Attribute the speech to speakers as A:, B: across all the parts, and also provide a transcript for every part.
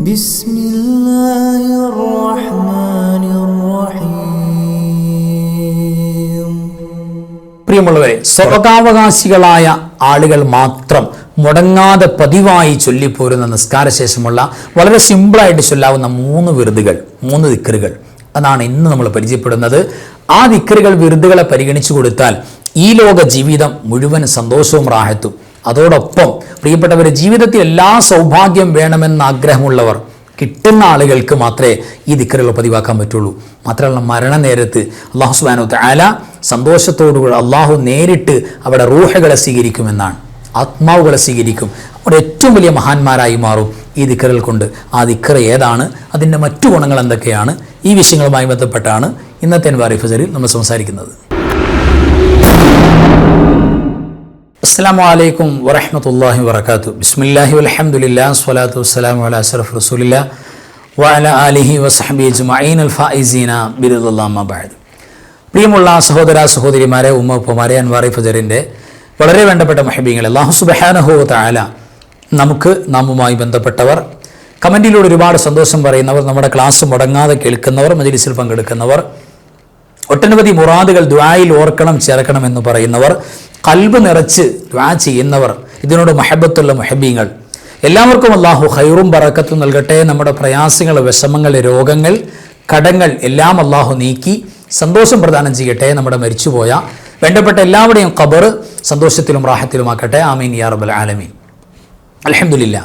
A: بسم الله الرحمن الرحيم.
B: പ്രിയമുള്ളവരെ, സ്വതകാവകാശികളായ ആളുകൾ മാത്രം മുടങ്ങാതെ പതിവായി ചൊല്ലിപ്പോരുന്ന നിസ്കാരശേഷമുള്ള വളരെ സിമ്പിളായിട്ട് ചൊല്ലാവുന്ന 3 വിറുതുകൾ, 3 ദിക്റുകൾ, അതാണ് ഇന്ന് നമ്മൾ പരിചയപ്പെടുന്നത്. ആ ദിക്റുകൾ, വിറുതുകളെ പരിഗണിച്ചു കൊടുത്താൽ ഈ ലോക ജീവിതം മുഴുവൻ സന്തോഷവും റാഹത്തും, അതോടൊപ്പം പ്രിയപ്പെട്ടവരെ, ജീവിതത്തിൽ എല്ലാ സൗഭാഗ്യം വേണമെന്ന് ആഗ്രഹമുള്ളവർ, കിട്ടുന്ന ആളുകൾക്ക് മാത്രമേ ഈ ദിക്റുകൾ പതിവാക്കാൻ പറ്റുള്ളൂ. മാത്രമല്ല, മരണനേരത്ത് അല്ലാഹു സുബ്ഹാനഹു വ തആല സന്തോഷത്തോടുകൂടി അള്ളാഹു നേരിട്ട് അവിടെ റൂഹുകളെ സ്വീകരിക്കുമെന്നാണ്, ആത്മാവുകളെ സ്വീകരിക്കും. അവിടെ ഏറ്റവും വലിയ മഹാന്മാരായി മാറും ഈ ദിക്റുകൾ കൊണ്ട്. ആ ദിക്ർ ഏതാണ്, അതിൻ്റെ മറ്റു ഗുണങ്ങൾ എന്തൊക്കെയാണ്, ഈ വിഷയങ്ങളുമായി ബന്ധപ്പെട്ടാണ് ഇന്നത്തെ അൻവാർ ഫജറിൽ നമ്മൾ സംസാരിക്കുന്നത്. അസ്സലാമു അലൈക്കും വറഹ്മത്തുള്ളാഹി വബറകാതുഹു. ബിസ്മില്ലാഹി വൽഹംദുലില്ലാഹി സ്വലാത്തു വസ്സലാമു അലാ അശ്റഫി റസൂലില്ലാഹി വഅലാ ആലിഹി വസഹ്ബിഹി അജ്മഈൻ ഫായിസീന ബിറിദല്ലാഹി അമ്മാ ബഅദ്. പ്രിയമുള്ള സഹോദര സഹോദരിമാരെ, ഉമ്മമാരെ, അൻവാർ ഫജറിൻ്റെ വളരെ വേണ്ടപ്പെട്ട മുഹബ്ബീങ്ങളെ, അല്ലാഹു സുബ്ഹാനഹു വ തആല നാമുമായി ബന്ധപ്പെട്ടവർ, കമൻറ്റിലൂടെ ഒരുപാട് സന്തോഷം പറയുന്നവർ, നമ്മുടെ ക്ലാസ് മുടങ്ങാതെ കേൾക്കുന്നവർ, മജ്‌ലിസിൽ പങ്കെടുക്കുന്നവർ, ഒട്ടനവധി മുറാദുകൾ ദുആയിൽ ഓർക്കണം ചേർക്കണം എന്ന് പറയുന്നവർ, ഖൽബ് നിറച്ച് ദുആ ചെയ്യുന്നവർ, ഇതിനോട് മഹബത്തുള്ള മുഹബ്ബീങ്ങൾ, എല്ലാവർക്കും അല്ലാഹു ഖൈറും ബറക്കത്തും നൽകട്ടെ. നമ്മുടെ പ്രയാസങ്ങൾ, വിഷമങ്ങൾ, രോഗങ്ങൾ, കടങ്ങൾ എല്ലാം അല്ലാഹു നീക്കി സന്തോഷം പ്രദാനം ചെയ്യട്ടെ. നമ്മുടെ മരിച്ചുപോയ വേണ്ടപ്പെട്ട എല്ലാവരുടെയും ഖബർ സന്തോഷത്തിലും റാഹത്തിലുമാക്കട്ടെ. ആമീൻ യാ റബ്ബൽ ആലമീൻ. അൽഹംദുലില്ലാ.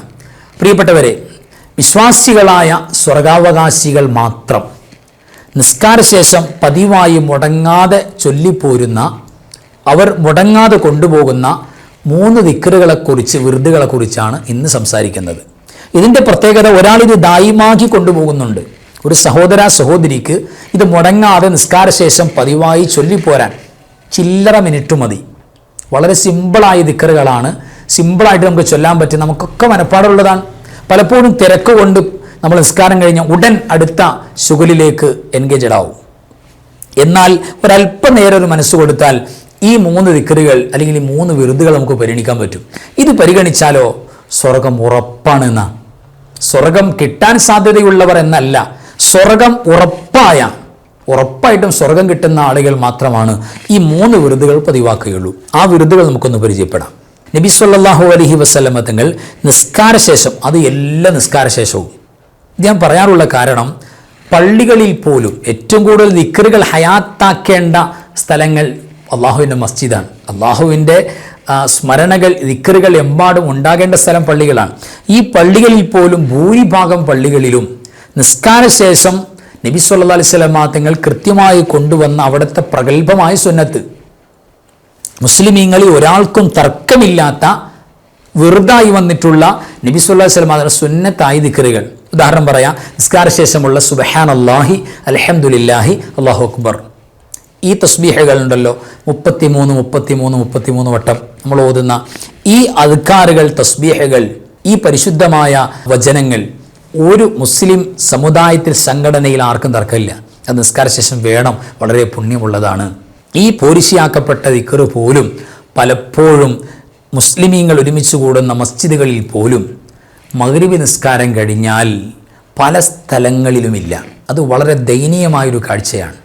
B: പ്രിയപ്പെട്ടവരെ, വിശ്വാസികളായ സ്വർഗാവകാശികൾ മാത്രം നിസ്കാരശേഷം പതിവായി മുടങ്ങാതെ ചൊല്ലിപ്പോരുന്ന, അവർ മുടങ്ങാതെ കൊണ്ടുപോകുന്ന 3 ദിക്റുകളെക്കുറിച്ച്, വിറുതുകളെക്കുറിച്ചാണ് ഇന്ന് സംസാരിക്കുന്നത്. ഇതിൻ്റെ പ്രത്യേകത, ഒരാളിത് ദായിമാക്കി കൊണ്ടുപോകുന്നുണ്ട്. ഒരു സഹോദര സഹോദരിക്ക് ഇത് മുടങ്ങാതെ നിസ്കാരശേഷം പതിവായി ചൊല്ലിപ്പോരാൻ ചില്ലറ മിനിറ്റ് മതി. വളരെ സിമ്പിളായ ദിക്റുകളാണ്, സിമ്പിളായിട്ട് നമുക്ക് ചൊല്ലാൻ പറ്റും, നമുക്കൊക്കെ മനപ്പാടുള്ളതാണ്. പലപ്പോഴും തിരക്ക് കൊണ്ട് നമ്മൾ നിസ്കാരം കഴിഞ്ഞ ഉടൻ അടുത്ത ശുഗലിലേക്ക് എൻഗേജഡ് ആവും. എന്നാൽ ഒരല്പനേരം ഒരു മനസ്സ് കൊടുത്താൽ ഈ 3 ദിക്റുകൾ അല്ലെങ്കിൽ ഈ 3 വിറുതുകൾ നമുക്ക് പരിഗണിക്കാൻ പറ്റും. ഇത് പരിഗണിച്ചാലോ സ്വർഗം ഉറപ്പാണ്. സ്വർഗം കിട്ടാൻ സാധ്യതയുള്ളവർ എന്നല്ല, സ്വർഗം ഉറപ്പായിട്ടും സ്വർഗം കിട്ടുന്ന ആളുകൾ മാത്രമാണ് ഈ 3 വിറുതുകൾ പതിവാക്കുകയുള്ളൂ. ആ വിറുതുകൾ നമുക്കൊന്ന് പരിചയപ്പെടാം. നബി സല്ലല്ലാഹു അലൈഹി വസല്ലമ തങ്ങൾ നിസ്കാരശേഷം, അത് എല്ലാ നിസ്കാരശേഷവും, ഞാൻ പറയാനുള്ള കാരണം, പള്ളികളിൽ പോലും ഏറ്റവും കൂടുതൽ ദിക്റുകൾ ഹയാത്താക്കേണ്ട സ്ഥലങ്ങൾ അള്ളാഹുവിൻ്റെ മസ്ജിദാണ്. അള്ളാഹുവിൻ്റെ സ്മരണകൾ, ദിക്റുകൾ എമ്പാടും ഉണ്ടാകേണ്ട സ്ഥലം പള്ളികളാണ്. ഈ പള്ളികളിൽ പോലും ഭൂരിഭാഗം പള്ളികളിലും നിസ്കാരശേഷം നബി സല്ലല്ലാഹു അലൈഹി വസല്ലമ തങ്ങൾ കൃത്യമായി കൊണ്ടുവന്ന അവിടുത്തെ പ്രഗൽഭമായ സുന്നത്ത്, മുസ്ലിമീങ്ങളിൽ ഒരാൾക്കും തർക്കമില്ലാത്ത വെറുതായി വന്നിട്ടുള്ള നബി സല്ലല്ലാഹു അലൈഹി വസല്ലമ സുന്നത്തായി ദിക്റുകൾ. ഉദാഹരണം പറയാം, നിസ്കാരശേഷമുള്ള സുബ്ഹാനല്ലാഹി അൽഹംദുലില്ലാഹി അല്ലാഹു അക്ബർ, ഈ തസ്ബീഹുകൾ ഉണ്ടല്ലോ, 33 വട്ടം നമ്മൾ ഓതുന്ന ഈ അദ്കാറുകൾ, തസ്ബീഹുകൾ, ഈ പരിശുദ്ധമായ വചനങ്ങൾ ഒരു മുസ്ലിം സമുദായത്തിൽ, സംഘടനയിൽ ആർക്കും തർക്കമില്ല. അത് നിസ്കാരശേഷം വേണം, വളരെ പുണ്യമുള്ളതാണ്. ഈ പോരിശിയാക്കപ്പെട്ട ദിക്ർ പോലും പലപ്പോഴും മുസ്ലിമീങ്ങൾ ഒരുമിച്ച് കൂടുന്ന മസ്ജിദുകളിൽ പോലും മഗ്രിബ് നിസ്കാരം കഴിഞ്ഞാൽ പല സ്ഥലങ്ങളിലുമില്ല. അത് വളരെ ദയനീയമായൊരു കാഴ്ചയാണ്.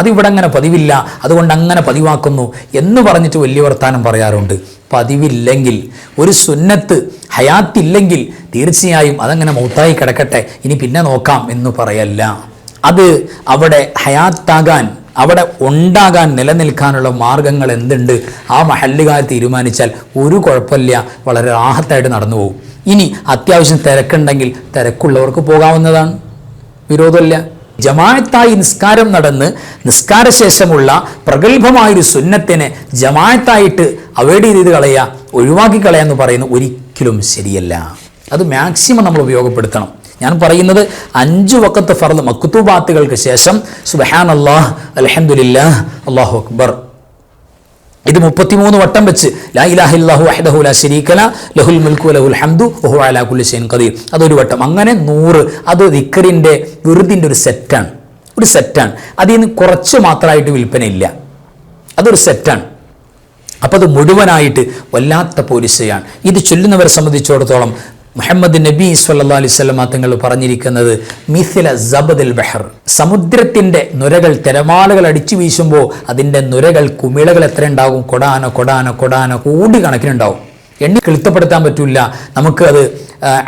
B: അതിവിടെ അങ്ങനെ പതിവില്ല, അതുകൊണ്ട് അങ്ങനെ പതിവാക്കുന്നു എന്ന് പറഞ്ഞിട്ട് വലിയ വർത്താനം പറയാറുണ്ട്. പതിവില്ലെങ്കിൽ, ഒരു സുന്നത്ത് ഹയാത്തില്ലെങ്കിൽ തീർച്ചയായും അതങ്ങനെ മൗത്തായി കിടക്കട്ടെ, ഇനി പിന്നെ നോക്കാം എന്ന് പറയല്ല. അത് അവിടെ ഹയാത്താകാൻ, അവിടെ ഉണ്ടാകാൻ, നിലനിൽക്കാനുള്ള മാർഗങ്ങൾ എന്തുണ്ട്, ആ മഹല്ലുകാർ തീരുമാനിച്ചാൽ ഒരു കുഴപ്പമില്ല, വളരെ റാഹത്തായിട്ട് നടന്നു പോകും. ഇനി അത്യാവശ്യം തിരക്കുണ്ടെങ്കിൽ തിരക്കുള്ളവർക്ക് പോകാവുന്നതാണ്, വിരോധമില്ല. ജമാഅത്തായി നിസ്കാരം നടന്ന് നിസ്കാരശേഷമുള്ള പ്രഗത്ഭമായൊരു സുന്നത്തിനെ ജമാഅത്തായിട്ട് അവോയ്ഡ് ചെയ്ത് കളയുക, ഒഴിവാക്കി കളയാന്ന് പറയുന്നത് ഒരിക്കലും ശരിയല്ല. അത് മാക്സിമം നമ്മൾ ഉപയോഗപ്പെടുത്തണം. ഞാൻ പറയുന്നത് 5 വഖത്ത് ഫർദ് മക്തൂബാത്തുകൾക്ക് ശേഷം സുബ്ഹാനല്ലാഹ് അൽഹംദുലില്ലാഹ് അല്ലാഹു അക്ബർ, ഇത് 33 വട്ടം വെച്ച് ലാ ഇലാഹ ഇല്ലല്ലാഹു വഹ്ദഹു ലാ ശരീക ലഹു ലഹുൽ മുൽക്കു വലഹുൽ ഹംദു വഹുവ അലാ കുല്ലി ഷൈഇൻ ഖദീർ, അതൊരു വട്ടം. അങ്ങനെ 100. അത് ദിക്റിൻ്റെ, വിറുദിൻ്റെ ഒരു സെറ്റാണ്. അതിൽ നിന്ന് കുറച്ച് മാത്രമായിട്ട് വിൽപ്പനയില്ല, അതൊരു സെറ്റാണ്. അപ്പോൾ അത് മുഴുവനായിട്ട് വല്ലാത്ത പോലീസയാണ്. ഇത് ചൊല്ലുന്നവരെ സംബന്ധിച്ചിടത്തോളം മുഹമ്മദ് നബി സ്വല്ലല്ലാഹു അലൈഹി വസല്ലം തങ്ങൾ പറഞ്ഞിരിക്കുന്നത് മിഥില സബദിൽ ബഹർ, സമുദ്രത്തിൻ്റെ നുരകൾ തിരമാലകൾ അടിച്ചു വീശുമ്പോൾ അതിൻ്റെ നുരകൾ കുമിളകൾ എത്ര ഉണ്ടാകും? കൊടാന കോടിക്കണക്കിനുണ്ടാവും. എണ്ണി കിളുത്തപ്പെടുത്താൻ പറ്റില്ല, നമുക്ക് അത്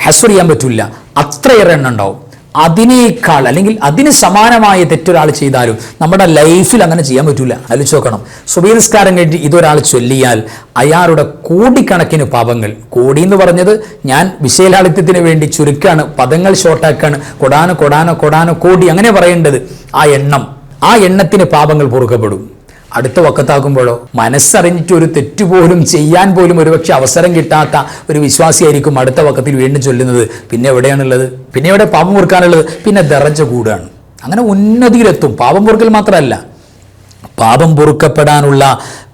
B: ഹസ്ർ ചെയ്യാൻ പറ്റില്ല, അത്രയേറെ എണ്ണം ഉണ്ടാവും. അതിനേക്കാൾ അല്ലെങ്കിൽ അതിന് സമാനമായ തെറ്റൊരാൾ ചെയ്താലും നമ്മുടെ ലൈഫിൽ അങ്ങനെ ചെയ്യാൻ പറ്റില്ല. ആലോചിച്ച് നോക്കണം. സുബഹി നിസ്കാരം കഴിഞ്ഞ് ഇതൊരാൾ ചൊല്ലിയാൽ അയാളുടെ കോടിക്കണക്കിന് പാപങ്ങൾ, കോടി എന്ന് പറഞ്ഞത് ഞാൻ വിശേലാളിത്യത്തിന് വേണ്ടി ചുരുക്കാണ്, പദങ്ങൾ ഷോർട്ടാക്കാണ്, കൊടാന കോടി അങ്ങനെ പറയേണ്ടത്. ആ എണ്ണത്തിന് പാപങ്ങൾ പൊറുക്കപ്പെടും. അടുത്ത വക്കത്താക്കുമ്പോഴോ മനസ്സറിഞ്ഞിട്ട് ഒരു തെറ്റുപോലും ചെയ്യാൻ പോലും ഒരുപക്ഷെ അവസരം കിട്ടാത്ത ഒരു വിശ്വാസിയായിരിക്കും അടുത്ത വക്കത്തിൽ വീണ്ടും ചൊല്ലുന്നത്. പിന്നെ എവിടെയാണുള്ളത്? പിന്നെ എവിടെ പാപം പൊറുക്കാനുള്ളത്? പിന്നെ ദറജ കൂടുകയാണ്. അങ്ങനെ ഉന്നതിയിലെത്തും. പാപം പൊറുക്കൽ മാത്രമല്ല, പാപം പൊറുക്കപ്പെടാനുള്ള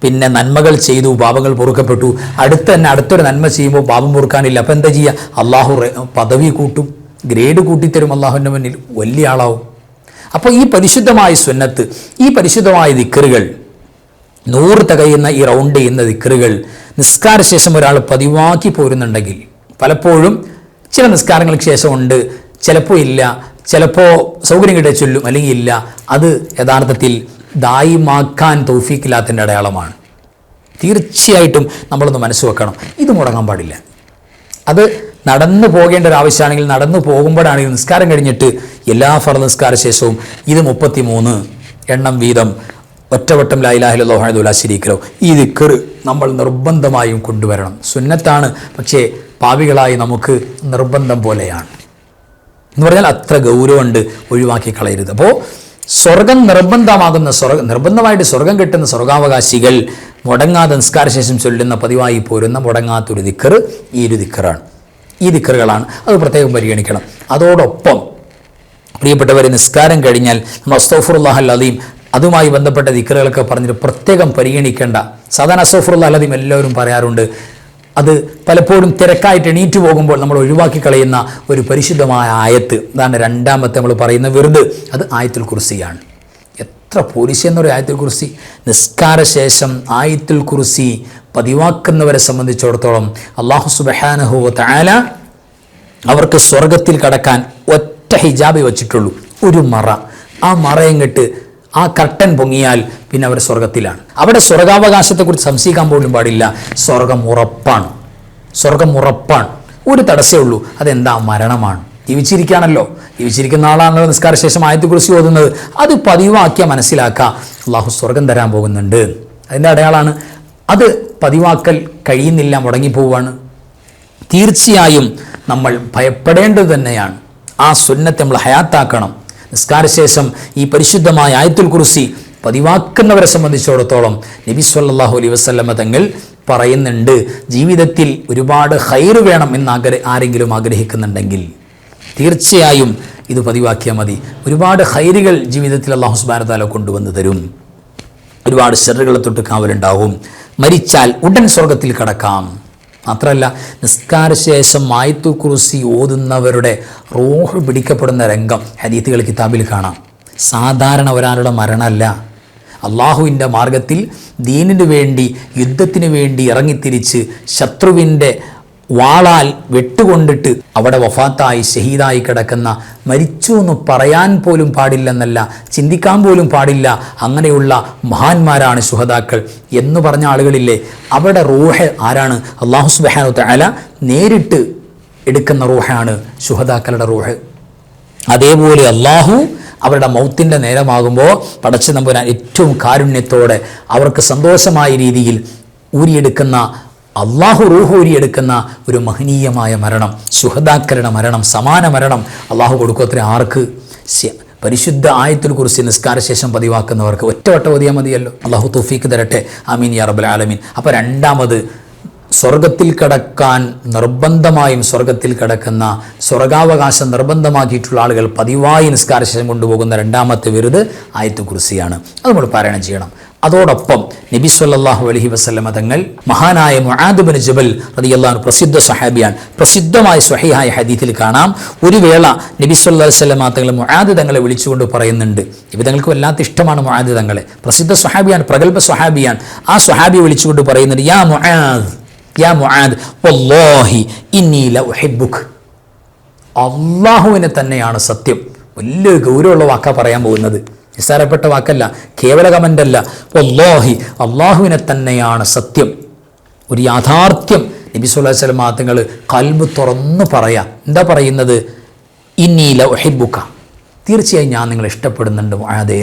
B: പിന്നെ നന്മകൾ ചെയ്തു, പാപങ്ങൾ പൊറുക്കപ്പെട്ടു, അടുത്തൊരു നന്മ ചെയ്യുമ്പോൾ പാപം പൊറുക്കാനില്ല. അപ്പം എന്താ ചെയ്യുക? അള്ളാഹു പദവി കൂട്ടും, ഗ്രേഡ് കൂട്ടിത്തരും, അള്ളാഹുവിൻ്റെ മുന്നിൽ വലിയ ആളാവും. അപ്പോൾ ഈ പരിശുദ്ധമായ സുന്നത്ത്, ഈ പരിശുദ്ധമായ ദിക്റുകൾ, 100 തികയുന്ന ഈ റൗണ്ട് ചെയ്യുന്ന ദിക്റുകൾ നിസ്കാര ശേഷം ഒരാൾ പതിവാക്കി പോരുന്നുണ്ടെങ്കിൽ, പലപ്പോഴും ചില നിസ്കാരങ്ങൾക്ക് ശേഷം ഉണ്ട്, ചിലപ്പോൾ ഇല്ല, ചിലപ്പോൾ സൗകര്യം കിട്ടിയ ചൊല്ലും, അല്ലെങ്കിൽ ഇല്ല, അത് യഥാർത്ഥത്തിൽ ദായിമാക്കാൻ തൗഫീഖില്ലാത്തതിൻ്റെ അടയാളമാണ്. തീർച്ചയായിട്ടും നമ്മളൊന്ന് മനസ്സ് വെക്കണം, ഇത് മുടങ്ങാൻ പാടില്ല. അത് നടന്നു പോകേണ്ട ഒരു ആവശ്യമാണെങ്കിൽ നടന്നു പോകുമ്പോഴാണെങ്കിൽ നിസ്കാരം കഴിഞ്ഞിട്ട് എല്ലാ ഫർദ് നിസ്കാര ശേഷവും ഇത് 33 എണ്ണം വീതം ഒറ്റവട്ടം ലാ ഇലാഹ ഇല്ലല്ലാഹു വഹ്ദഹു ലാ ശരീക ലഹു ഈ ദിക്ർ നമ്മൾ നിർബന്ധമായും കൊണ്ടുവരണം. സുന്നത്താണ്, പക്ഷേ പാപികളായി നമുക്ക് നിർബന്ധം പോലെയാണ് എന്ന് പറഞ്ഞാൽ അത്ര ഗൗരവമുണ്ട്, ഒഴിവാക്കി കളയരുത്. അപ്പോൾ സ്വർഗം നിർബന്ധമാകുന്ന നിർബന്ധമായിട്ട് സ്വർഗം കിട്ടുന്ന സ്വർഗാവകാശികൾ മുടങ്ങാതെ നിസ്കാരശേഷം ചൊല്ലുന്ന പതിവായി പോരുന്ന മുടങ്ങാത്തൊരു ദിക്ർ ഈ ഒരു ദിക്റാണ്. ഈ ദിക്റുകളാണ്, അത് പ്രത്യേകം പരിഗണിക്കണം. അതോടൊപ്പം പ്രിയപ്പെട്ടവരെ, നിസ്കാരം കഴിഞ്ഞാൽ നമ്മൾ അസ്തഗ്ഫിറുല്ലാഹൽ അദീം അതുമായി ബന്ധപ്പെട്ട ദിക്റുകളൊക്കെ പറഞ്ഞിട്ട് പ്രത്യേകം പരിഗണിക്കേണ്ട. സാധാരണ അസ്തഗ്ഫിറുല്ലാഹൽ അദീം എല്ലാവരും പറയാറുണ്ട്. അത് പലപ്പോഴും തിരക്കായിട്ട് എണീറ്റ് പോകുമ്പോൾ നമ്മൾ ഒഴിവാക്കി കളയുന്ന ഒരു പരിശുദ്ധമായ ആയത്ത്, അതാണ് രണ്ടാമത്തെ നമ്മൾ പറയുന്ന വിർദ്, അത് ആയത്തുൽ കുർസിയാണ്. എത്ര പോലീസ് എന്നൊരു ആയത്തുൽ കുർസി! നിസ്കാര ശേഷം ആയത്തുൽ കുർസി പതിവാക്കുന്നവരെ സംബന്ധിച്ചിടത്തോളം അല്ലാഹു സുബ്ഹാനഹു വ തആല അവർക്ക് സ്വർഗത്തിൽ കടക്കാൻ ഒറ്റ ഹിജാബ് വെച്ചിട്ടുള്ളൂ, ഒരു മറ. ആ മറയങ്ങിട്ട് ആ കർട്ടൻ പൊങ്ങിയാൽ പിന്നെ അവർ സ്വർഗത്തിലാണ്. അവിടെ സ്വർഗാവകാശത്തെക്കുറിച്ച് സംശയിക്കാൻ പോലും പാടില്ല. സ്വർഗം ഉറപ്പാണ്. ഒരു തടസ്സമേ ഉള്ളൂ, അതെന്താ? മരണമാണ്. ജീവിച്ചിരിക്കുകയാണല്ലോ, ജീവിച്ചിരിക്കുന്ന ആളാണല്ലോ നിസ്കാര ശേഷം ആയത്തുൽ കുർസി ഓതുന്നത്. അത് പതിവാക്കിയ മനസ്സിലാക്കുക, അള്ളാഹു സ്വർഗം തരാൻ പോകുന്നുണ്ട്. അതിൻ്റെ അടയാളാണ്. അത് പതിവാക്കൽ കഴിയുന്നില്ല, മുടങ്ങിപ്പോവാണ്. തീർച്ചയായും നമ്മൾ ഭയപ്പെടേണ്ടത് തന്നെയാണ്. ആ സുന്നത്ത് നമ്മൾ ഹയാത്താക്കണം. നിസ്കാരശേഷം ഈ പരിശുദ്ധമായ ആയത്തുൽ കുർസി പതിവാക്കുന്നവരെ സംബന്ധിച്ചിടത്തോളം നബി സല്ലല്ലാഹു അലൈഹി വസല്ലമ തങ്ങൾ പറയുന്നുണ്ട്, ജീവിതത്തിൽ ഒരുപാട് ഖൈർ വേണം എന്ന് ആരെങ്കിലും ആഗ്രഹിക്കുന്നുണ്ടെങ്കിൽ തീർച്ചയായും ഇത് പതിവാക്കിയാൽ മതി. ഒരുപാട് ഖൈറുകൾ ജീവിതത്തിൽ അല്ലാഹു സുബ്ഹാനഹു വ തആല കൊണ്ടുവന്ന് തരും. ഒരുപാട് ശർറുകളെ തൊട്ട് കാവലുണ്ടാവും. മരിച്ചാൽ ഉടൻ സ്വർഗത്തിൽ കടക്കാം. മാത്രമല്ല, നിസ്കാരശേഷം ആയത്തുൽ കുർസി ഓതുന്നവരുടെ റൂഹ് പിടിക്കപ്പെടുന്ന രംഗം ഹദീസുകൾ കിതാബിൽ കാണാം. സാധാരണ ഒരാളുടെ മരണമല്ല, അള്ളാഹുവിൻ്റെ മാർഗത്തിൽ ദീനിനു വേണ്ടി യുദ്ധത്തിന് വേണ്ടി ഇറങ്ങിത്തിരിച്ച് ശത്രുവിൻ്റെ വാളാൽ വെട്ടുകൊണ്ടിട്ട് അവിടെ വഫാത്തായി ഷഹീദായി കിടക്കുന്ന, മരിച്ചു എന്ന് പറയാൻ പോലും പാടില്ലെന്നല്ല, ചിന്തിക്കാൻ പോലും പാടില്ല, അങ്ങനെയുള്ള മഹാന്മാരാണ് ശുഹദാക്കൾ എന്ന് പറഞ്ഞ ആളുകളില്ലേ, അവിടെ റൂഹ് ആരാണ്? അല്ലാഹു സുബ്ഹാനഹു വ തആല നേരിട്ട് എടുക്കുന്ന റൂഹാണ് ശുഹദാക്കളുടെ റൂഹ്. അതേപോലെ അള്ളാഹു അവരുടെ മൗത്തിൻ്റെ നേരമാകുമ്പോൾ പടച്ച തമ്പുരാൻ ഏറ്റവും കാരുണ്യത്തോടെ അവർക്ക് സന്തോഷമായ രീതിയിൽ ഊരിയെടുക്കുന്ന, അള്ളാഹു റൂഹ് ഊരിയെടുക്കുന്ന ഒരു മഹനീയമായ മരണം, ശുഹദാക്കളുടെ മരണം, സമാന മരണം അള്ളാഹു കൊടുക്കത്ര ആർക്ക്? പരിശുദ്ധ ആയത്തുൽ കുർസി നിസ്കാരശേഷം പതിവാക്കുന്നവർക്ക് ഒറ്റവട്ടം ഓതിയാൽ മതിയല്ലോ. അള്ളാഹു തൗഫീഖ് തരട്ടെ. ആമീൻ യാ റബ്ബൽ ആലമീൻ. അപ്പോൾ രണ്ടാമത്, സ്വർഗത്തിൽ കടക്കാൻ നിർബന്ധമായും സ്വർഗത്തിൽ കടക്കുന്ന സ്വർഗാവകാശം നിർബന്ധമാക്കിയിട്ടുള്ള ആളുകൾ പതിവായി നിസ്കാരശേഷം കൊണ്ടുപോകുന്ന രണ്ടാമത്തെ വിരുദ് ആയത്തുൽ കുർസിയാണ്. അത് നമ്മൾ പാരായണം ചെയ്യണം. അതോടൊപ്പം നബി സല്ലല്ലാഹു അലൈഹി വസല്ലമ തങ്ങൾ മഹാനായ മുആദ് ബിൻ ജബൽ റളിയല്ലാഹു അൻഹു പ്രസിദ്ധ സ്വഹാബിയാണ്. പ്രസിദ്ധമായ സ്വഹീഹായ ഹദീസിൽ കാണാം, ഒരു വേള നബി സല്ലല്ലാഹു അലൈഹി വസല്ലമ തങ്ങൾ മുആദ് തങ്ങളെ വിളിച്ചുകൊണ്ട് പറയുന്നുണ്ട്. നബി തങ്ങൾക്ക് വല്ലാത്ത ഇഷ്ടമാണ് മുആദ് തങ്ങളെ, പ്രസിദ്ധ സ്വഹാബിയാണ്, പ്രഗൽഭ സ്വഹാബിയാണ്. ആ സ്വഹാബി വിളിച്ചുകൊണ്ട് പറയുന്നുണ്ട്, യാ മുആദ്, യാ മുആദ് വല്ലാഹി ഇന്നി ലഉഹിബ്ബുക. അള്ളാഹുവിനെ തന്നെയാണ് സത്യം. വലിയൊരു ഗൗരവമുള്ള വാക്കാ പറയാൻ പോകുന്നത്, നിസ്സാരപ്പെട്ട വാക്കല്ല, കേവല കമൻ്റല്ല. വല്ലാഹി, അള്ളാഹുവിനെ തന്നെയാണ് സത്യം. ഒരു യാഥാർത്ഥ്യം നബി സല്ലല്ലാഹു അലൈഹി വസല്ലം തങ്ങൾ ഖൽബ് തുറന്നു പറയാം. എന്താ പറയുന്നത്? ഇന്നി ലഉഹിബ്ബുക, തീർച്ചയായും ഞാൻ നിങ്ങളെ ഇഷ്ടപ്പെടുന്നുണ്ട് മുആദേ.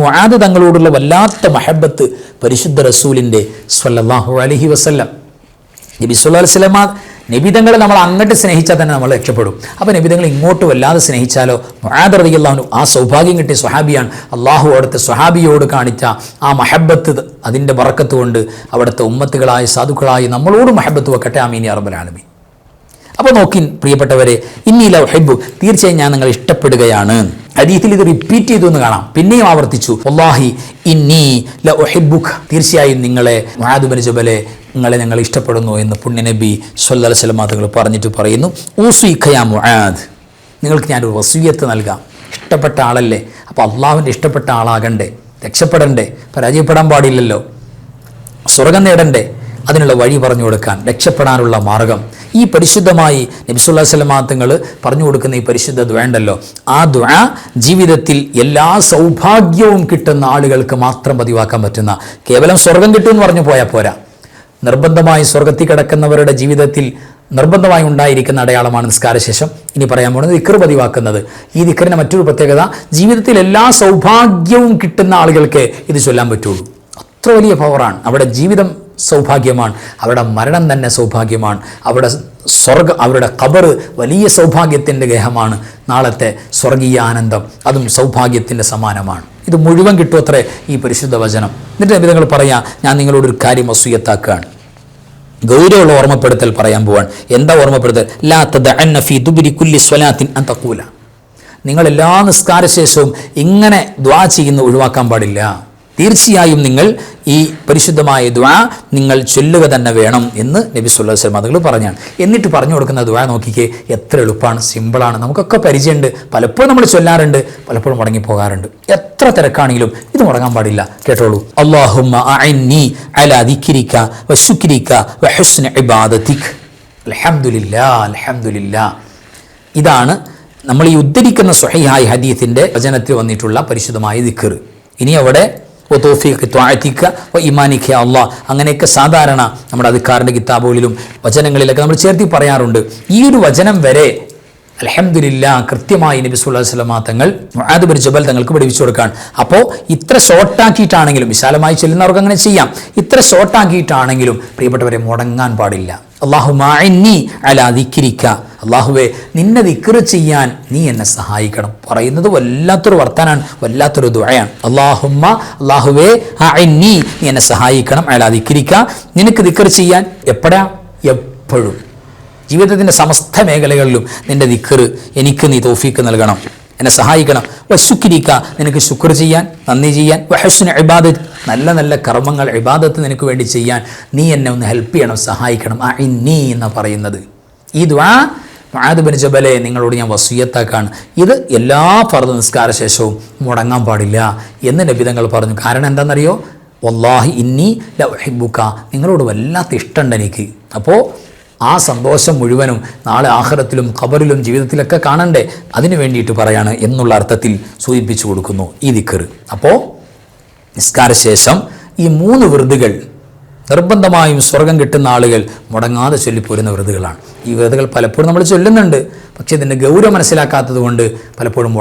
B: മുആദ് തങ്ങളോടുള്ള വല്ലാത്ത മഹബത്ത് പരിശുദ്ധ റസൂലിൻ്റെ സ്വല്ലല്ലാഹു അലൈഹി വസല്ലം. നബി സല്ലല്ലാഹു അലൈഹി വസല്ലം നബിതങ്ങളെ നമ്മൾ അങ്ങോട്ട് സ്നേഹിച്ചാൽ തന്നെ നമ്മൾ രക്ഷപ്പെടും. അപ്പോൾ നബിതങ്ങൾ ഇങ്ങോട്ട് വല്ലാതെ സ്നേഹിച്ചാലോ? മുആദ് റളിയല്ലാഹു അൻഹു ആ സൗഭാഗ്യം കിട്ടിയ സ്വഹാബിയാണ്. അള്ളാഹു അവിടുത്തെ സ്വഹാബിയോട് കാണിച്ച ആ മഹബത്ത്, അതിൻ്റെ ബറക്കത്ത് കൊണ്ട് അവിടുത്തെ ഉമ്മത്തുകളായ സാധുക്കളായി നമ്മളോട് മഹബത്ത് വെക്കട്ടെ. ആമീൻ യാ റബ്ബൽ ആലമീൻ. അപ്പോൾ നോക്കി പ്രിയപ്പെട്ടവരെ, ഇന്നി ലഉഹിബ്ബു, തീർച്ചയായും ഞാൻ നിങ്ങളെ ഇഷ്ടപ്പെടുകയാണ്. ഹദീസിൽ ഇത് റിപ്പീറ്റ് ചെയ്തു എന്ന് കാണാം, പിന്നെയും ആവർത്തിച്ചു. വല്ലാഹി ഇന്നി ലഉഹിബ്ബുക, തീർച്ചയായും നിങ്ങളെ മുആദ് ബിൻ ജബലെ, നിങ്ങളെ ഞങ്ങൾ ഇഷ്ടപ്പെടുന്നു എന്ന് പുണ്യനബി സ്വല്ലല്ലാഹു അലൈഹി വസല്ലം തങ്ങൾ പറഞ്ഞിട്ട് പറയുന്നു, ഊസിക യാ മുആദ്, നിങ്ങൾക്ക് ഞാനൊരു വസിയ്യത്ത് നൽകാം. ഇഷ്ടപ്പെട്ട ആളല്ലേ, അപ്പോൾ അള്ളാഹുവിൻ്റെ ഇഷ്ടപ്പെട്ട ആളാകണ്ടേ, രക്ഷപ്പെടണ്ടേ, പരാജയപ്പെടാൻ പാടില്ലല്ലോ, സ്വർഗം നേടണ്ടേ, അതിനുള്ള വഴി പറഞ്ഞു കൊടുക്കാൻ, രക്ഷപ്പെടാനുള്ള മാർഗം ഈ പരിശുദ്ധമായി നബി സല്ലല്ലാഹു അലൈഹി വസല്ലം തങ്ങൾ പറഞ്ഞു കൊടുക്കുന്ന ഈ പരിശുദ്ധ ദുആ ഉണ്ടല്ലോ, ആ ദുആ ജീവിതത്തിൽ എല്ലാ സൗഭാഗ്യവും കിട്ടുന്ന ആളുകൾക്ക് മാത്രം പതിവാക്കാൻ പറ്റുന്ന, കേവലം സ്വർഗം കിട്ടുമെന്ന് പറഞ്ഞു പോയാൽ പോരാ, നിർബന്ധമായി സ്വർഗത്തിൽ കിടക്കുന്നവരുടെ ജീവിതത്തിൽ നിർബന്ധമായി ഉണ്ടായിരിക്കുന്ന അടയാളമാണ് നിസ്കാരശേഷം ഇനി പറയാൻ പോകുന്നത് ദിക്ർ പതിവാക്കുന്നത്. ഈ ദിക്റിൻ്റെ മറ്റൊരു പ്രത്യേകത, ജീവിതത്തിൽ എല്ലാ സൗഭാഗ്യവും കിട്ടുന്ന ആളുകൾക്ക് ഇത് ചൊല്ലാൻ പറ്റുള്ളൂ. അത്ര വലിയ പവറാണ്. അവിടെ ജീവിതം സൗഭാഗ്യമാണ്, അവരുടെ മരണം തന്നെ സൗഭാഗ്യമാണ്, അവരുടെ ഖബർ വലിയ സൗഭാഗ്യത്തിൻ്റെ ഗേഹമാണ്, നാളത്തെ സ്വർഗീയ ആനന്ദം അതും സൗഭാഗ്യത്തിൻ്റെ സമാനമാണ്. ഇത് മുഴുവൻ കിട്ടുമത്രേ ഈ പരിശുദ്ധ വചനം. എന്നിട്ട് നബി പറയാം, ഞാൻ നിങ്ങളോടൊരു കാര്യം വസിയ്യത്താക്കുകയാണ്, ഗൗരവമുള്ള ഓർമ്മപ്പെടുത്തൽ പറയാൻ പോവാൻ. എന്താ ഓർമ്മപ്പെടുത്തൽ? ലാ തദഅന്ന ഫീ ദുബരി കുല്ലി സ്വലാത്തിൻ അൻ തഖൂല, നിങ്ങൾ എല്ലാ നിസ്കാരശേഷവും ഇങ്ങനെ ദുആ ചെയ്യുന്ന ഒഴിവാക്കാൻ പാടില്ല. തീർച്ചയായും നിങ്ങൾ ഈ പരിശുദ്ധമായ ദുആ നിങ്ങൾ ചൊല്ലുക തന്നെ വേണം എന്ന് നബി സല്ലല്ലാഹു അലൈഹി വസല്ലം തങ്ങൾ പറഞ്ഞാണ്. എന്നിട്ട് പറഞ്ഞു കൊടുക്കുന്ന ദുആ നോക്കിക്കേ, എത്ര എളുപ്പമാണ്, സിമ്പിളാണ്, നമുക്കൊക്കെ പരിചയമുണ്ട്, പലപ്പോഴും നമ്മൾ ചൊല്ലാറുണ്ട്, പലപ്പോഴും മുടങ്ങിപ്പോകാറുണ്ട്. എത്ര തിരക്കാണെങ്കിലും ഇത് മുടങ്ങാൻ പാടില്ല. കേട്ടോളൂ. അല്ലാഹുമ്മ അഇന്നി അലാ ദിക്രിക വശുക്രിക വഹുസ്നി ഇബാദതിക. അൽഹംദുലില്ലാഹ്, അൽഹംദുലില്ലാഹ്. ഇതാണ് നമ്മൾ ഈ ഉദ്ധരിക്കുന്ന സ്വഹീഹായ ഹദീസിൻ്റെ വചനത്തിൽ വന്നിട്ടുള്ള പരിശുദ്ധമായ ദിക്ർ. ഇനി അവിടെ അള്ളാഹ്, അങ്ങനെയൊക്കെ സാധാരണ നമ്മുടെ അദ്കാറിൻ്റെ കിതാബുകളിലും വചനങ്ങളിലൊക്കെ നമ്മൾ ചേർത്തി പറയാറുണ്ട്. ഈ ഒരു വചനം വരെ അൽഹംദുലില്ലാഹ് കൃത്യമായി നബി സല്ലല്ലാഹു അലൈഹി വസല്ലം തങ്ങൾ മുആദ് ബിൻ ജബൽ തങ്ങൾക്ക് പഠിപ്പിച്ചു കൊടുക്കാൻ. അപ്പോൾ ഇത്ര ഷോർട്ടാക്കിയിട്ടാണെങ്കിലും, വിശാലമായി ചെല്ലുന്നവർക്ക് അങ്ങനെ ചെയ്യാം, ഇത്ര ഷോർട്ടാക്കിയിട്ടാണെങ്കിലും പ്രിയപ്പെട്ടവരെ മുടങ്ങാൻ പാടില്ല. അല്ലാഹുമ്മ അഇന്നി അലാ ദിക്രിക, അള്ളാഹുവേ നിന്നെ ദിക്ർ ചെയ്യാൻ നീ എന്നെ സഹായിക്കണം. പറയുന്നത് വല്ലാത്തൊരു വർത്താനാണ്, വല്ലാത്തൊരു ദുആയാണ്. അല്ലാഹുമ്മ, അള്ളാഹുവേ അഇന്നി, നീ എന്നെ സഹായിക്കണം, അലാ ദിക്രിക, നിനക്ക് ദിക്ർ ചെയ്യാൻ. എപ്പോഴാ? എപ്പോഴും, ജീവിതത്തിൻ്റെ സമസ്ത മേഖലകളിലും നിന്റെ ദിക്ർ എനിക്ക് നീ തൗഫീക്ക് നൽകണം, എന്നെ സഹായിക്കണം. വശുക്രിക, നിനക്ക് ശുക്ർ ചെയ്യാൻ, നന്ദി ചെയ്യാൻ. വഹുസ്നി ഇബാദത്ത്, നല്ല നല്ല കർമ്മങ്ങൾ ഇബാദത്ത് നിനക്ക് വേണ്ടി ചെയ്യാൻ നീ എന്നെ ഒന്ന് ഹെൽപ്പ് ചെയ്യണം, സഹായിക്കണം. അഇന്നി എന്ന് പറയുന്നത് ഈ ദുആ മുആദ് ബിൻ ജബലെ നിങ്ങളോട് ഞാൻ വസിയ്യത്താക്കാണ്. ഇത് എല്ലാ ഫർദ് നിസ്കാര ശേഷവും മുടങ്ങാൻ പാടില്ല എന്ന് നബി തങ്ങൾ പറഞ്ഞു. കാരണം എന്താണെന്നറിയോ? വല്ലാഹി ഇന്നി ലഉഹിബ്ബുക, നിങ്ങളോട് വല്ലാത്ത ഇഷ്ടമുണ്ട് എനിക്ക്. അപ്പോൾ ആ സന്തോഷം മുഴുവനും നാളെ ആഖിറത്തിലും ഖബറിലും ജീവിതത്തിലൊക്കെ കാണണ്ടേ, അതിനു വേണ്ടിയിട്ട് പറയാണ് എന്നുള്ള അർത്ഥത്തിൽ സൂചിപ്പിച്ചു കൊടുക്കുന്നു ഈ ദിക്ർ. അപ്പോൾ നിസ്കാരശേഷം ഈ 3 വിറുതുകൾ നിർബന്ധമായും സ്വർഗം കിട്ടുന്ന ആളുകൾ മുടങ്ങാതെ ചൊല്ലിപ്പോരുന്ന വിറുതുകളാണ്. ഈ വിറുതുകൾ പലപ്പോഴും നമ്മൾ ചൊല്ലുന്നുണ്ട്, പക്ഷേ ഇതിൻ്റെ ഗൗരവം മനസ്സിലാക്കാത്തത് കൊണ്ട് പലപ്പോഴും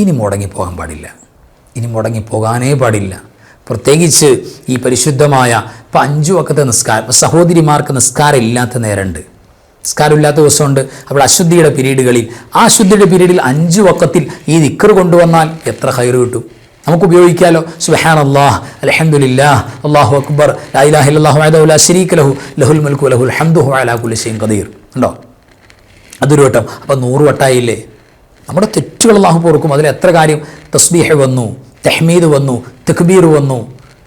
B: ഇനി മുടങ്ങിപ്പോകാൻ പാടില്ല, ഇനി മുടങ്ങിപ്പോകാനേ പാടില്ല. പ്രത്യേകിച്ച് ഈ പരിശുദ്ധമായ ഇപ്പോൾ 5 വഖത്ത് നിസ്കാരം, സഹോദരിമാർക്ക് നിസ്കാരം ഇല്ലാത്ത നേരമുണ്ട്, നിസ്കാരമില്ലാത്ത ദിവസമുണ്ട്. അപ്പോൾ അശുദ്ധിയുടെ പീരീഡുകളിൽ, ആ അശുദ്ധിയുടെ പീരീഡിൽ 5 വഖത്തിൽ ഈ ദിക്ർ കൊണ്ടുവന്നാൽ എത്ര ഖൈർ കിട്ടും, നമുക്ക് ഉപയോഗിക്കാമല്ലോ. സുബ്ഹാനല്ലാഹ്, അൽഹംദുലില്ലാഹ്, അല്ലാഹു അക്ബർ, ലാ ഇലാഹ ഇല്ലല്ലാഹു വഹ്ദഹു ലാ ശരീക ലഹു ലഹുൽ മുൽക്കു വലഹുൽ ഹംദു വഹുവ അലാ കുല്ലി ഷൈഇൻ ഖദീർ. ഉണ്ടോ? അതൊരു വട്ടം, അപ്പോൾ 100 വട്ടായില്ലേ. നമ്മുടെ തെറ്റുകൾ അല്ലാഹു പൊറുക്കും. അതിൽ എത്ര കാര്യം, തസ്ബീഹ് വന്നു, തഹ്മീദ് വന്നു, തക്ബീർ വന്നു,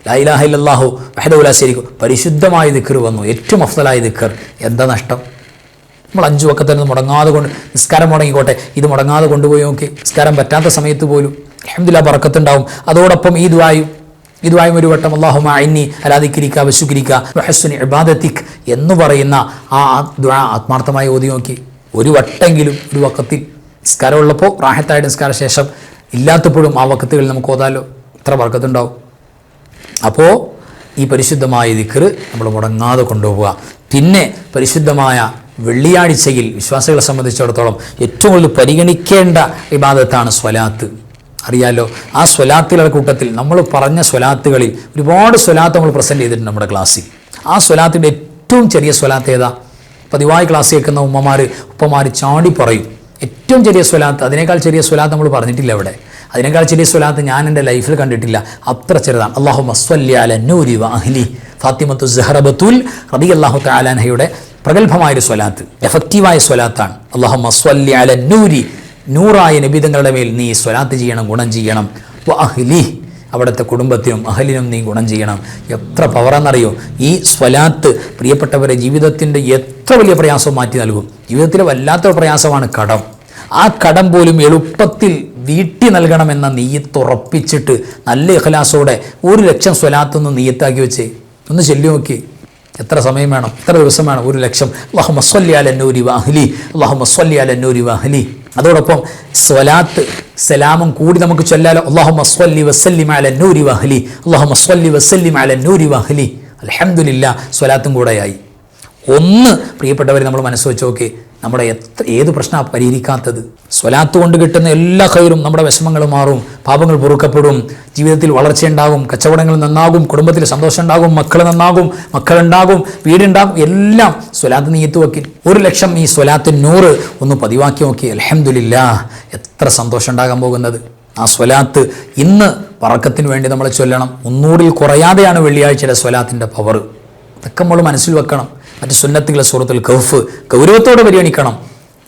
B: ലാ ഇലാഹ ഇല്ലല്ലാഹു വഹ്ദഹു ലാ ശരീക, പരിശുദ്ധമായ ദിക്ർ വന്നു, ഏറ്റവും അഫ്ദലായ ദിക്ർ. എന്താ നഷ്ടം? നമ്മൾ 5 വഖത്തിൽ മുടങ്ങാതെ നിസ്കാരം മുടങ്ങിക്കോട്ടെ, ഇത് മുടങ്ങാതെ കൊണ്ടുപോയി നോക്കി, നിസ്കാരം പറ്റാത്ത സമയത്ത് പോലും അൽഹംദുലില്ലാഹ് ബറക്കത്തുണ്ടാവും. അതോടൊപ്പം ഈ ദുആയും ഈ ദുആയും ഒരു വട്ടം അല്ലാഹുമ്മ അഇന്നി അലാ ദിക്രിക വശുക്രിക വഹുസ്നി ഇബാദതിക് എന്ന് പറയുന്ന ആ ദുആ ആത്മാർത്ഥമായി ഓതി നോക്കി. ഒരു വട്ടെങ്കിലും ഒരു വഖത്തിൽ നിസ്കാരമുള്ളപ്പോൾ റാഹത്തായിട്ട് നിസ്കാര ശേഷം, ഇല്ലാത്തപ്പോഴും ആ വഖത്തുകളിൽ നമുക്ക് ഓതാലോ, ഇത്ര ബർക്കത്തുണ്ടാവും. അപ്പോൾ ഈ പരിശുദ്ധമായ ദിക്ർ നമ്മൾ മുടങ്ങാതെ കൊണ്ടുപോവുക. പിന്നെ പരിശുദ്ധമായ വെള്ളിയാഴ്ചയിൽ വിശ്വാസികളെ സംബന്ധിച്ചിടത്തോളം ഏറ്റവും കൂടുതൽ പരിഗണിക്കേണ്ട ഇബാദത്താണ് സ്വലാത്ത്. അറിയാലോ, ആ സ്വലാത്തുകളുടെ കൂട്ടത്തിൽ നമ്മൾ പറഞ്ഞ സ്വലാത്തുകളിൽ ഒരുപാട് സ്വലാത്ത് നമ്മൾ പ്രസൻറ്റ് ചെയ്തിട്ടുണ്ട് നമ്മുടെ ക്ലാസ്സിൽ. ആ സ്വലാത്തിൻ്റെ ഏറ്റവും ചെറിയ സ്വലാത്ത് ഏതാ? പതിവായി ക്ലാസ് കേൾക്കുന്ന ഉപ്പമാർ ചാടി പറയും ഏറ്റവും ചെറിയ സ്വലാത്ത്. അതിനേക്കാൾ ചെറിയ സ്വലാത്ത് നമ്മൾ പറഞ്ഞിട്ടില്ല അവിടെ. അതിനേക്കാൾ ചെറിയ സ്വലാത്ത് ഞാൻ എൻ്റെ ലൈഫിൽ കണ്ടിട്ടില്ല, അത്ര ചെറുതാണ്. അല്ലാഹുമ്മ സ്വല്ലി അല നൂരി വ അഹ്ലി, ഫാത്തിമത്തു സഹ്റ ബത്തൂൽ റളിയല്ലാഹു തആല അൻഹയുടെ പ്രഗത്ഭമായൊരു സ്വലാത്ത്, എഫക്റ്റീവായ സ്വലാത്താണ്. അല്ലാഹുമ്മ സ്വല്ലി അല നൂരി, നൂറായ നബിതങ്ങളുടെ മേൽ നീ സ്വലാത്ത് ചെയ്യണം, ഗുണം ചെയ്യണം. വ അഹ്ലി, അവിടുത്തെ കുടുംബത്തിനും അഹലിനും നീ ഗുണം ചെയ്യണം. എത്ര പവറാണെന്നറിയോ ഈ സ്വലാത്ത്. പ്രിയപ്പെട്ടവരെ, ജീവിതത്തിൻ്റെ എത്ര വലിയ പ്രയാസവും മാറ്റി നൽകും. ജീവിതത്തിലെ വല്ലാത്ത പ്രയാസമാണ് കടം. ആ കടം പോലും എളുപ്പത്തിൽ വീട്ടി നൽകണമെന്ന നീയത്ത് ഉറപ്പിച്ചിട്ട് നല്ല ഇഖ്ലാസോടെ 1,00,000 സ്വലാത്തൊന്ന് നീയത്താക്കി വെച്ചേ, ഒന്ന് ചൊല്ലി നോക്കി. എത്ര സമയം വേണം, എത്ര ദിവസം വേണം? 1,00,000. അല്ലാഹുമ്മ സ്വല്ലി അല നൂരി വ അഹ്ലി, അല്ലാഹുമ്മ സ്വല്ലി അല നൂരി വ അഹ്ലി. അതോടൊപ്പം സ്വലാത്ത് സലാമും കൂടി നമുക്ക് ചൊല്ലാലോ. അല്ലാഹുമ്മ സ്വല്ലി വസല്ലിം അല നൂരി വ അഹ്ലി, അല്ലാഹുമ്മ സ്വല്ലി വസല്ലിം അല നൂരി വ അഹ്ലി. അൽഹംദുലില്ലാ, സ്വലാത്തും കൂടെയായി. ഒന്ന് പ്രിയപ്പെട്ടവരെ, നമ്മൾ മനസ്സ് വെച്ച് നോക്കി, നമ്മുടെ ഏത് പ്രശ്നമാണ് പരിഹരിക്കാത്തത്? സ്വലാത്ത് കൊണ്ട് കിട്ടുന്ന എല്ലാ ഖൈറും, നമ്മുടെ വിഷമങ്ങൾ മാറും, പാപങ്ങൾ പൊറുക്കപ്പെടും, ജീവിതത്തിൽ വളർച്ചയുണ്ടാകും, കച്ചവടങ്ങൾ നന്നാകും, കുടുംബത്തിൽ സന്തോഷം ഉണ്ടാകും, മക്കൾ നന്നാകും, മക്കളുണ്ടാകും, വീടുണ്ടാകും, എല്ലാം സ്വലാത്ത് നീയത്ത് വെക്കി. 1,00,000 ഈ സ്വലാത്ത് 100 ഒന്ന് പതിവാക്കി നോക്കി. അൽഹംദുലില്ലാ, എത്ര സന്തോഷം ഉണ്ടാകാൻ പോകുന്നത്. ആ സ്വലാത്ത് ഇന്ന് ബറക്കത്തിന് വേണ്ടി നമ്മൾ ചൊല്ലണം. 300-ൽ കുറയാതെയാണ് വെള്ളിയാഴ്ചയുടെ സ്വലാത്തിൻ്റെ പവർ. അതൊക്കെ നമ്മൾ മനസ്സിൽ വെക്കണം. മറ്റ് സുന്നത്തുകളെ സൂറത്തുൽ കഹ്ഫ് ഗൗരവത്തോടെ പരിഗണിക്കണം.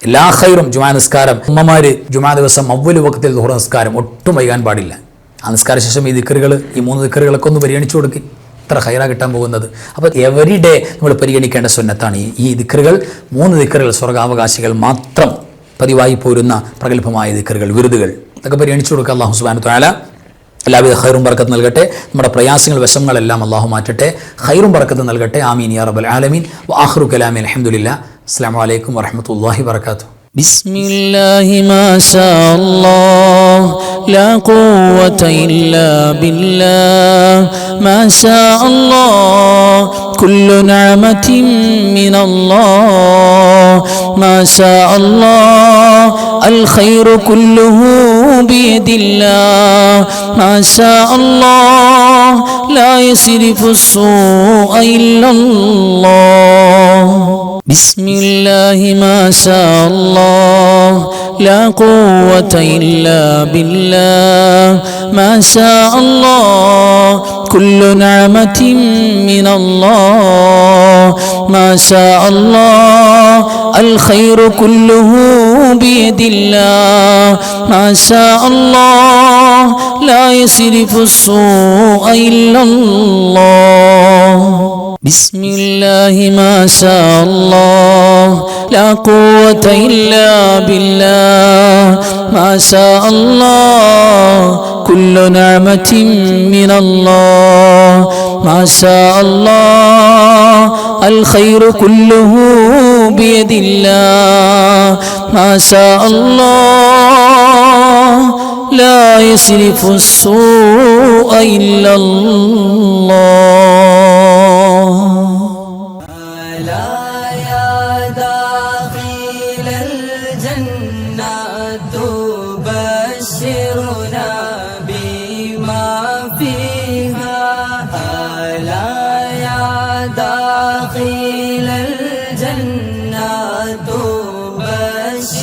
B: എല്ലാ ഖൈറും, ജുമാ നിസ്കാരം, ഉമ്മമാര് ജുമാ ദിവസം അവ്വൽ വഖത്തിൽ ദുഹർ നിസ്കാരം ഒട്ടും വൈകാൻ പാടില്ല. ആ നിസ്കാര ശേഷം ഈ ദിക്റുകൾ, ഈ 3 ദിക്റുകളൊക്കെ ഒന്ന് പരിഗണിച്ചു കൊടുക്കും. ഇത്ര ഖൈറാ കിട്ടാൻ പോകുന്നത്. അപ്പോൾ എവരി ഡേ നമ്മൾ പരിഗണിക്കേണ്ട സുന്നത്താണ് ഈ ദിക്റുകൾ. 3 ദിക്റുകൾ സ്വർഗാവകാശികൾ മാത്രം പതിവായി പോരുന്ന പ്രഗത്ഭമായ ദിക്റുകൾ, വിരുദുകൾ, ഇതൊക്കെ പരിഗണിച്ചു കൊടുക്കുക. അല്ലാഹു സുബ്ഹാനഹു വ തആല എല്ലാവിധ ഖൈറും ബർക്കത്ത് നൽകട്ടെ. നമ്മുടെ പ്രയാസങ്ങൾ, വിഷമങ്ങളെല്ലാം അല്ലാഹു മാറ്റട്ടെ. ഖൈറും ബർക്കത്ത് നൽകട്ടെ. ആമീൻ യാ റബ്ബൽ ആലമീൻ. വ ആഖിറു കലാമി അൽഹംദുലില്ലാ. അസ്സലാമു അലൈക്കും വറഹ്മത്തുള്ളാഹി വബറകാതുഹു.
A: ബിസ്മില്ലാഹി മാ ശാ അല്ലാഹ് ലാ ഖുവത ഇല്ലാ ബില്ലാഹ് മാ ശാ അല്ലാഹ് കുല്ലു നിഅമതിൻ മിനല്ലാഹ് മാ ശാ അല്ലാഹ് അൽ ഖൈറു കുല്ലുഹു ബിയദില്ലാഹ് മാ ശാ അല്ലാഹ് ലാ യസ്രിഫു السوء إلا الله بسم الله ما شاء الله لا قوة إلا بالله ما شاء الله كل نعمة من الله ما شاء الله الخير كله بيد الله ما شاء الله لا يصرف السوء إلا الله بسم الله ما شاء الله لا قوة إلا بالله ما شاء الله كل نعمة من الله ما شاء الله الخير كله بيد الله ما شاء الله لا يصرف السوء إلا الله
C: ألا يا داخل الجنة تبشرنا بما فيها ألا يا داخل الجنة تبشرنا